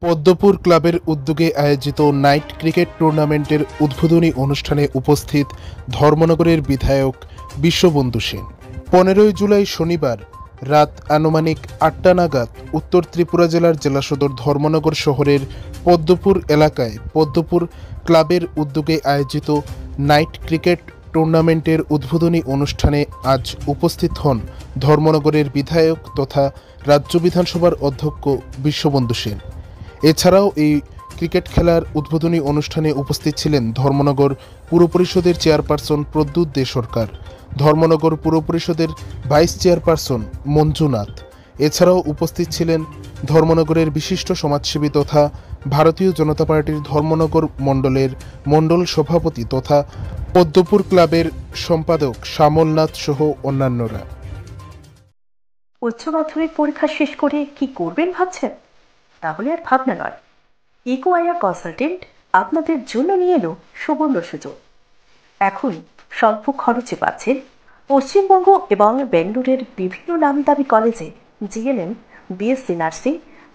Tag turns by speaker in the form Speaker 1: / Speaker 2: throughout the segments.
Speaker 1: পদ্মপুর ক্লাবের উদ্যোগে আয়োজিত নাইট ক্রিকেট টুর্নামেন্টের উদ্বোধনী অনুষ্ঠানে উপস্থিত ধর্মনগরের বিধায়ক বিশ্ববন্ধু সেন। 15 জুলাই শনিবার রাত আনুমানিক 8টা নাগাদ উত্তর ত্রিপুরা জেলার জেলা সদর ধর্মনগর শহরের পদ্মপুর এলাকায় পদ্মপুর ক্লাবের উদ্যোগে আয়োজিত নাইট ক্রিকেট টুর্নামেন্টের উদ্বোধনী অনুষ্ঠানে আজ উপস্থিত হন ধর্মনগরের বিধায়ক তথা রাজ্য বিধানসভার অধ্যক্ষ বিশ্ববন্ধু সেন। এছাড়াও এই ক্রিকেট খেলার উদ্বোধনী অনুষ্ঠানে উপস্থিত ছিলেন ধর্মনগর পুর পরিষদের চেয়ারপারসন প্রদ্যুৎ দে সরকার, ধর্মনগর পুর পরিষদের ভাইস চেয়ারপারসন মঞ্জুনাথ। এছাড়াও উপস্থিত ছিলেন ধর্মনগরের বিশিষ্ট সমাজসেবী তথা ভারতীয় জনতা পার্টির ধর্মনগর মণ্ডলের মণ্ডল সভাপতি তথা পদ্মপুর ক্লাবের সম্পাদক শ্যামলনাথ সহ অন্যান্যরা।
Speaker 2: উচ্চ মাধ্যমিক পরীক্ষা শেষ করে কি করবেন ভাবছেন? তাহলে আর ভাবনা নয়, ইকোআইআর কনসালটেন্ট আপনাদের জন্য নিয়ে এলো সুবর্ণ সুযোগ। এখন স্বল্প খরচে পাচ্ছেন পশ্চিমবঙ্গ এবং বেঙ্গালুরুর বিভিন্ন নামদামি কলেজে GNM, BSc nursing,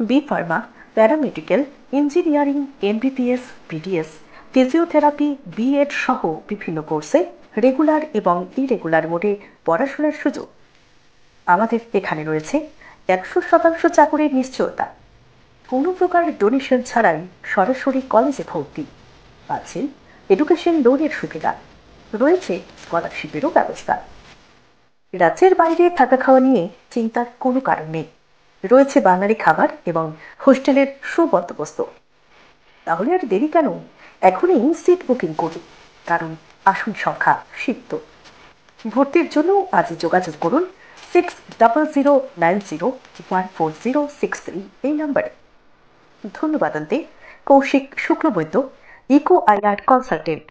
Speaker 2: B pharma, paramedical, engineering, MBBS, BDS, physiotherapy, BEd সহ বিভিন্ন কোর্সে রেগুলার এবং ইরেগুলার মোডে পড়াশোনার সুযোগ। আমাদের এখানে রয়েছে 100% চাকরির নিশ্চয়তা, কোনো প্রকার ডোনেশন ছাড়াই সরাসরি কলেজে ভর্তি, পাচ্ছেন এডুকেশন লোনের সুবিধা, রয়েছে স্কলারশিপেরও ব্যবস্থা। রাজ্যের বাইরে থাকা খাওয়া নিয়ে চিন্তার কোনো কারণ নেই, রয়েছে বাঙালি খাবার এবং হোস্টেলের সুবন্দোবস্ত। তাহলে আর দেরি কেন? এখনই সিট বুকিং করুন, কারণ আসন সংখ্যা সীমিত। ভর্তির জন্য আজই যোগাযোগ করুন 60901406 এই নম্বরে। ধন্যবাদ। কৌশিক শুক্লবৈদ্য, ইকোআইআর কনসালটেন্ট।